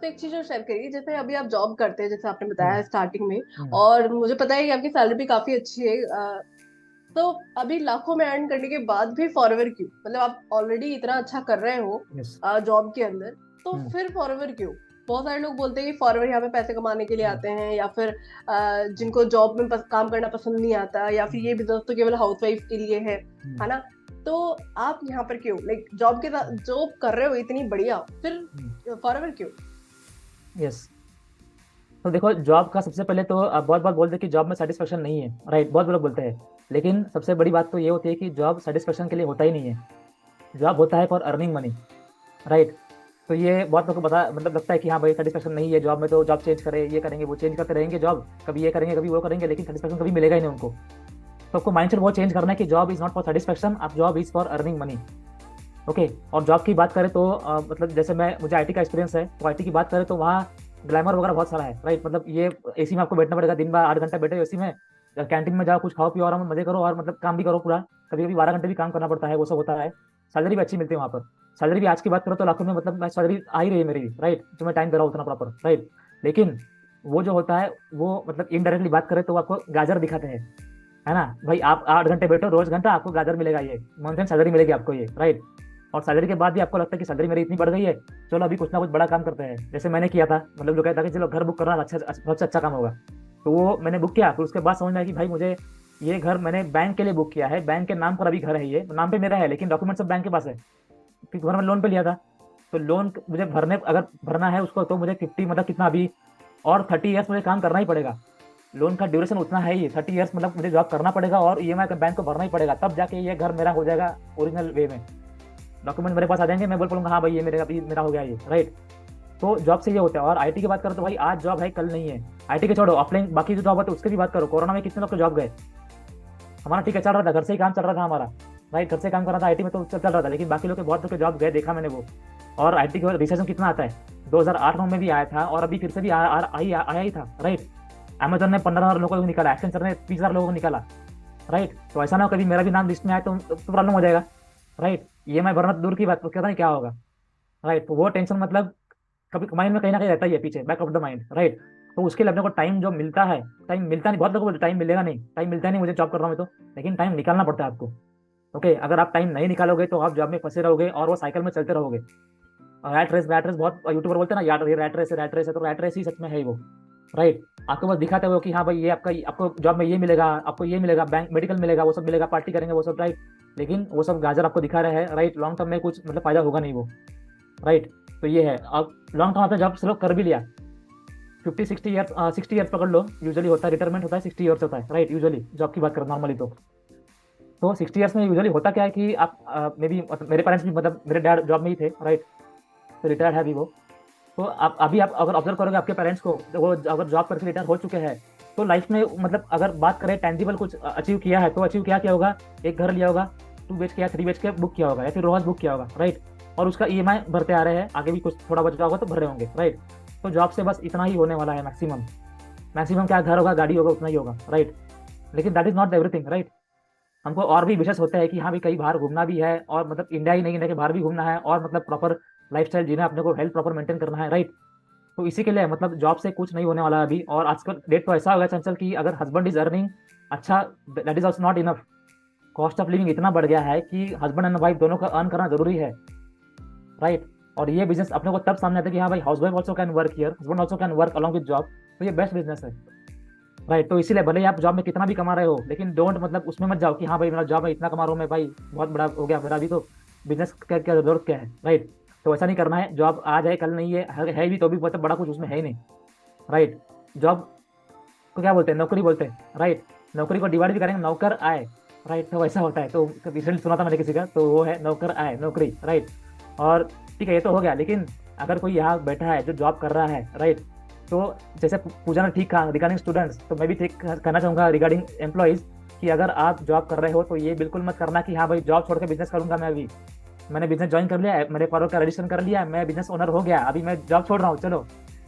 तो एक चीज और शेयर करिए, जैसे अभी आप जॉब करते हैं जैसे आपने बताया हम्म। स्टार्टिंग में, हम्म। और मुझे पता है कि आपकी सैलरी भी काफी अच्छी है। तो अभी लाखों में अर्न करने के बाद भी फॉरएवर क्यों? मतलब आप ऑलरेडी इतना अच्छा कर रहे हो यस। जॉब के अंदर, तो हम्म। फिर फॉरएवर क्यों? बहुत सारे लोग बोलते हैं कि फॉरएवर यहाँ पे पैसे कमाने के लिए हम्म। आते हैं, या फिर जिनको जॉब में काम करना पसंद नहीं आता, या फिर हम्म। ये बिजनेस तो केवल हाउसवाइफ के लिए है हम्म। ना? तो आप यहाँ पर क्यों, लाइक जॉब के साथ जॉब कर रहे हो इतनी बढ़िया, फिर हम्म। फॉरएवर क्यों? यस। तो देखो, जॉब का सबसे पहले तो आप बहुत बार बोलते हैं कि जॉब में सेटिस्फेक्शन नहीं है, राइट, बहुत लोग बोलते हैं। लेकिन सबसे बड़ी बात तो ये होती है कि जॉब सेटिस्फेक्शन के लिए होता ही नहीं है। जॉब होता है फॉर अर्निंग मनी, राइट। तो ये बहुत लोग को पता मतलब लगता है कि हाँ भाई सेटिस्फेक्शन नहीं है जॉब में, तो जॉब चेंज करें, ये करेंगे वो चेंज करते रहेंगे जॉब, कभी ये करेंगे कभी वो करेंगे, लेकिन सेटिस्फेक्शन कभी मिलेगा ही नहीं उनको। तो आपको माइंडसेट बहुत चेंज करना है कि job is not for satisfaction, आप job is for earning money. Okay. और जॉब की बात करें तो मतलब जैसे मुझे आईटी का एक्सपीरियंस है, तो आईटी की बात करें तो वहाँ ग्लैमर वगैरह बहुत सारा है, राइट। मतलब ये एसी में आपको बैठना पड़ेगा, दिन भर 8 घंटे बैठे एसी में, कैंटीन में जाओ, कुछ खाओ पियो और मजे करो, और मतलब काम भी करो पूरा, कभी कभी 12 घंटे भी काम करना पड़ता है, वो सब होता है। सैलरी भी अच्छी मिलती है वहाँ पर। सैलरी भी आज की बात करो तो लाखों में, मतलब मैं सैलरी आ ही रही है मेरी, राइट, जो मैं टाइम दे रहा हूँ उतना प्रॉपर, राइट। लेकिन वो जो होता है वो मतलब इनडायरेक्टली बात करें तो वो आपको गाजर दिखाते हैं, है ना भाई, आप 8 घंटे बैठो रोज घंटा, आपको गाजर मिलेगा, ये मंथ सैलरी मिलेगी आपको, ये राइट। और सैलरी के बाद भी आपको लगता है कि सैलरी मेरी इतनी बढ़ गई है, चलो अभी कुछ ना कुछ बड़ा काम करते हैं, जैसे मैंने किया था, मतलब जो कहता था कि चलो घर बुक करना अच्छा सबसे अच्छा काम होगा। तो वो मैंने बुक किया, फिर उसके बाद समझ में आया कि भाई मुझे ये घर मैंने बैंक के लिए बुक किया है, बैंक के नाम पर अभी घर है, ये नाम पे मेरा है लेकिन डॉक्यूमेंट सब बैंक के पास है, क्योंकि घर मैंने लोन पे लिया था। तो लोन मुझे भरने, अगर भरना है उसको, तो मुझे 50 मतलब कितना अभी और 30 ईयर्स मुझे काम करना ही पड़ेगा। लोन का ड्यूरेशन उतना है ही, 30 ईयर्स, मतलब मुझे जॉब करना पड़ेगा और ईएमआई का बैंक को भरना ही पड़ेगा, तब जाके ये घर मेरा हो जाएगा ओरिजिनल वे में। डॉक्यूमेंट मेरे पास आ जाएंगे, मैं बोल पाऊंगा हाँ भाई ये मेरे अभी मेरा हो गया ये, राइट। तो जॉब से ये होता है। और आईटी की बात करो तो भाई आज जॉब है कल नहीं है। आईटी के छोड़ो, ऑफलाइन बाकी जो जॉब होता है उसकी भी बात करो, कोरोना में कितने लोग तो जॉब गए। हमारा ठीक है चल रहा था, घर से ही काम चल रहा था हमारा, राइट, घर से काम कर रहा था, आईटी में तो चल रहा था, लेकिन बाकी लोग के बहुत लोग के जॉब गए, देखा मैंने वो। और आईटी के रिसेशन कितना आता है, 2008 में भी आया था और अभी फिर से भी आया ही था, राइट। अमेजोन ने 15,000 लोगों को निकाला, एक्सेंचर ने 30,000 लोगों को निकाला, राइट। तो ऐसा ना हो कभी मेरा भी नाम लिस्ट में आए तो प्रॉब्लम हो जाएगा, राइट। ईएमआई भरना तो दूर की बात, तो क्या नहीं क्या होगा, राइट। तो वो टेंशन मतलब कभी माइंड में कहीं ना कहीं रहता ही है पीछे, back of the mind, right. तो उसके लिए अपने को टाइम जो मिलता है, टाइम मिलता नहीं, बहुत लोगों को बोलते टाइम मिलेगा नहीं, टाइम मिलता नहीं, मुझे जॉब कर रहा हूँ मैं तो, लेकिन टाइम निकालना पड़ता है आपको। ओके, अगर आप टाइम नहीं निकालोगे तो आप जॉब में फंसे रहोगे और वो साइकिल में चलते रहोगे। रैट रेस बहुत यूट्यूबर बोलते हैं ना, यार ये रैट रेस है, रैट रेस है, तो रैट रेस ही सच में है वो, राइट। आपको बस दिखाते हुए कि हाँ भाई ये आपका, आपको जॉब में ये मिलेगा, आपको ये मिलेगा, बैंक मेडिकल मिलेगा, वो सब मिलेगा, पार्टी करेंगे वो सब, राइट। लेकिन वो सब गाजर आपको दिखा रहे हैं, राइट, लॉन्ग टर्म में कुछ मतलब फायदा होगा नहीं वो, राइट। तो ये है। अब लॉन्ग टर्म आपने जॉब सिर्फ कर भी लिया, 50 60 ईयर्स, 60 ईयर्स पकड़ लो, यूजुअली होता है रिटायरमेंट होता है 60 ईयर्स होता है, राइट, यूजुअली जॉब की बात करो नॉर्मली तो 60 ईयर्स में यूजुअली होता क्या है कि आप मे बी, मेरे पेरेंट्स भी मतलब मेरे डैड जॉब में ही थे, राइट, तो रिटायर्ड है अभी वो। तो आप अभी आप अगर ऑब्जर्व करोगे आपके पेरेंट्स को, तो वो अगर जॉब करके रिटायर हो चुके हैं, तो लाइफ में मतलब अगर बात करें टेंजिबल कुछ अचीव किया है, तो अचीव क्या किया होगा, एक घर लिया होगा, 2 BHK या 3 BHK बुक किया होगा, या फिर रोज बुक किया होगा, राइट। और उसका ईएमआई भरते आ रहे हैं, आगे भी कुछ थोड़ा बचा होगा तो भर रहे होंगे, राइट। तो जॉब से बस इतना ही होने वाला है मैक्सिमम। मैक्सिमम क्या, घर होगा गाड़ी होगा उतना ही होगा, राइट। लेकिन that is not everything, right. हमको और भी विशेष होता है कि हाँ भी कहीं बाहर घूमना भी है, और मतलब इंडिया ही नहीं, इंडिया के बाहर भी घूमना है, और मतलब प्रॉपर लाइफस्टाइल जीना है, अपने को हेल्थ प्रॉपर मेंटेन करना है, राइट। तो इसी के लिए मतलब जॉब से कुछ नहीं होने वाला है अभी। और आजकल डेट तो ऐसा हो गया चंचल कि अगर हस्बैंड इज अर्निंग अच्छा, that is also not enough. Cost of living इतना बढ़ गया है कि हस्बैंड एंड वाइफ दोनों का अर्न करना जरूरी है, राइट। और ये बिजनेस अपने को तब सामने आता है कि हाँ भाई house wife also can work here, husband also can work along with job, तो ये बेस्ट बिजनेस है, राइट। तो इसीलिए भले ही आप जॉब में कितना भी कमा रहे हो, लेकिन डोंट मतलब उसमें मत जाओ कि हाँ भाई मेरा जॉब में इतना कमा रहा हूँ मैं, भाई बहुत बड़ा हो गया मेरा, अभी तो बिजनेस क्या क्या जरूरत क्या है, राइट। तो ऐसा नहीं करना है, जॉब आज है कल नहीं है भी तो भी मतलब बड़ा कुछ उसमें है ही नहीं, राइट। जॉब को क्या बोलते हैं, नौकरी बोलते हैं, राइट। नौकरी को डिवाइड भी करेंगे, नौकर आए, राइट, तो वैसा होता है। तो रिसेंट सुना था मैंने किसी का, तो वो है नौकर आए नौकरी, राइट। और ठीक है ये तो हो गया, लेकिन अगर कोई यहाँ बैठा है जो जॉब कर रहा है, राइट, तो जैसे पूजा ने ठीक कहा रिगार्डिंग स्टूडेंट्स, तो मैं भी ठीक कहना चाहूँगा रिगार्डिंग एम्प्लॉयज़, कि अगर आप जॉब कर रहे हो तो ये बिल्कुल मत करना कि हाँ भाई जॉब छोड़ के बिजनेस करूंगा मैं अभी, मैंने बिजनेस ज्वाइन कर लिया है, मैंने फॉरवर्ड का रजिस्ट्रेशन कर लिया है, मैं बिजनेस ओनर हो गया, अभी मैं जॉब छोड़ रहा हूँ, चलो,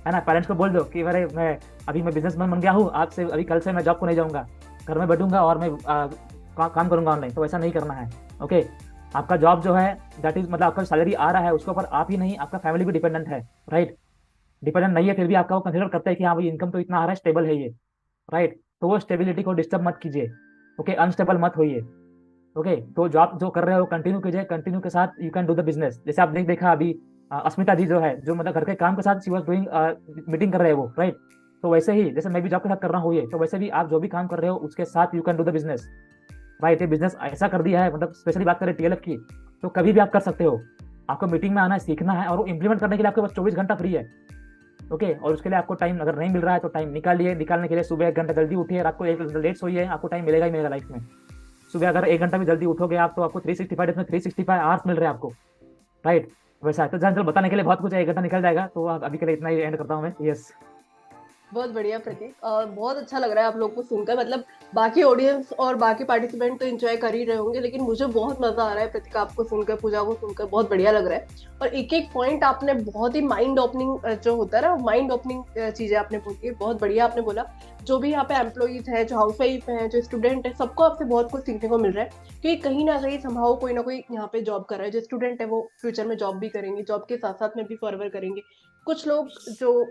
है ना। पेरेंट्स को बोल दो कि अरे मैं बिजनेसमैन बन गया हूँ, आज से अभी कल से मैं जॉब को नहीं जाऊँगा, घर में बैठूंगा और मैं काम करूंगा ऑनलाइन, तो ऐसा नहीं करना है, ओके। आपका जॉब जो है दैट इज मतलब आपका सैलरी आ रहा है उसके ऊपर आप ही नहीं आपका फैमिली भी डिपेंडेंट है, राइट। डिपेंडेंट नहीं है फिर भी आपका वो कंसिडर करता है कि हाँ भाई इनकम तो इतना आ रहा है, स्टेबल है ये, राइट। तो वो स्टेबिलिटी को डिस्टर्ब मत कीजिए, ओके, अनस्टेबल मत होइए, ओके। तो जो आप जो कर रहे हो कंटिन्यू कीजिए, कंटिन्यू के साथ you can do the business. जैसे आपने देखा अभी अस्मिता जी जो है, जो मतलब घर के काम के साथ शी वॉज डूइंग मीटिंग कर रहे हैं वो, राइट। तो वैसे ही जैसे मैं भी जॉब के साथ कर रहा हूँ ये, तो वैसे भी आप जो भी काम कर रहे हो उसके साथ you can do the business, right. ये बिजनेस ऐसा कर दिया है, मतलब स्पेशली बात करें टीएलएफ की, तो कभी भी आप कर सकते हो। आपको मीटिंग में आना है, सीखना है, और वो इंप्लीमेंट करने के लिए आपके पास 24 घंटा फ्री है, ओके। और उसके लिए आपको टाइम अगर नहीं मिल रहा है तो टाइम निकालिए, निकालने के लिए सुबह 1 घंटा जल्दी उठिए, रात को 1 घंटा लेट सोइए, आपको टाइम मिलेगा ही मिलेगा लाइफ में। सुबह अगर 1 घंटा भी जल्दी उठोगे आप, तो आपको 365 डेज में 365 आवर्स मिल रहे हैं आपको, राइट। वैसा है तो जान, चलो बताने के लिए बहुत कुछ है, 1 घंटा निकल जाएगा, तो अभी के लिए इतना ही एंड करता हूँ मैं। यस, बहुत बढ़िया प्रतीक, और बहुत अच्छा लग रहा है आप लोग को सुनकर। मतलब बाकी ऑडियंस और बाकी पार्टिसिपेंट तो एंजॉय कर ही रहे होंगे, लेकिन मुझे बहुत मजा आ रहा है प्रतीक आपको सुनकर, पूजा को सुनकर बहुत बढ़िया लग रहा है। और एक एक पॉइंट आपने बहुत ही माइंड ओपनिंग जो होता है ना, माइंड ओपनिंग चीजें आपने बोली, बहुत बढ़िया आपने बोला। जो भी यहाँ पे एम्प्लॉइज हैं, जो हाउस वाइफ हैं, जो स्टूडेंट है, सबको आपसे बहुत कुछ सीखने को मिल रहा है। क्योंकि कहीं ना कहीं संभाव कोई ना कोई यहाँ पे जॉब कर रहा है। जो स्टूडेंट है वो फ्यूचर में जॉब भी करेंगे, जॉब के साथ साथ में भी फॉरवर्ड करेंगे। कुछ लोग जो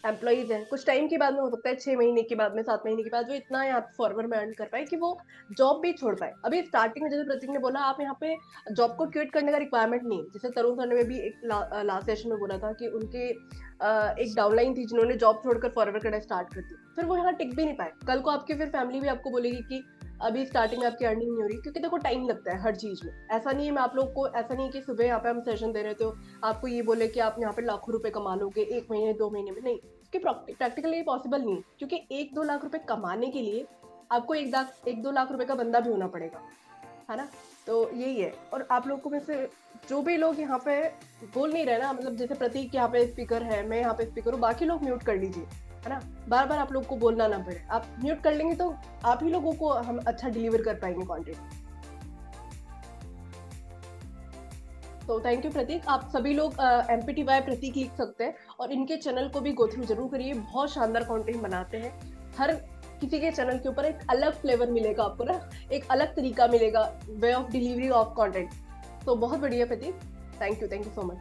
एम्प्लॉइज हैं, कुछ टाइम के बाद में हो सकता है 6 महीने के बाद में, 7 महीने के बाद वो इतना यहाँ पे फॉरवर्ड में अर्न कर पाए कि वो जॉब भी छोड़ पाए। अभी स्टार्टिंग में जैसे प्रतीक ने बोला, आप यहाँ पे जॉब को क्विट करने का रिक्वायरमेंट नहीं है। जैसे तरुण सर ने भी एक लास्ट सेशन में बोला था कि उनके एक डाउनलाइन थी जिन्होंने जॉब छोड़कर फॉरवर्ड करना स्टार्ट कर दी, फिर वो यहाँ टिक भी नहीं पाए। कल को आपकी फिर फैमिली भी आपको बोलेगी कि अभी स्टार्टिंग में आपकी अर्निंग नहीं हो रही, क्योंकि देखो टाइम लगता है हर चीज में। ऐसा नहीं है, मैं आप लोग को ऐसा नहीं है कि सुबह यहाँ पे हम सेशन दे रहे थे आपको ये बोले कि आप यहाँ पे लाखों रुपए कमा लोगे 1 महीने 2 महीने में, नहीं। प्रैक्टिकली पॉसिबल नहीं है, क्योंकि 1-2 लाख रुपए कमाने के लिए आपको 1-2 लाख रुपए का बंदा भी होना पड़ेगा, है ना। तो यही है। और आप लोग को में से जो भी लोग यहाँ पे बोल नहीं रहे ना, मतलब जैसे प्रतीक यहाँ पे स्पीकर है, मैं यहाँ पे स्पीकर हूँ, बाकी लोग म्यूट कर लीजिए, है ना। बार बार आप लोग को बोलना ना पड़े, आप म्यूट कर लेंगे तो आप ही लोगों को हम अच्छा डिलीवर कर पाएंगे कंटेंट। तो थैंक यू प्रतीक। आप सभी लोग MPTY प्रतीक लिख सकते हैं, और इनके चैनल को भी गो थ्रू जरूर करिए। बहुत शानदार कंटेंट बनाते हैं। हर किसी के चैनल के ऊपर एक अलग फ्लेवर मिलेगा आपको ना, एक अलग तरीका मिलेगा, way of delivery of content. तो बहुत बढ़िया प्रतीक, थैंक यू सो मच।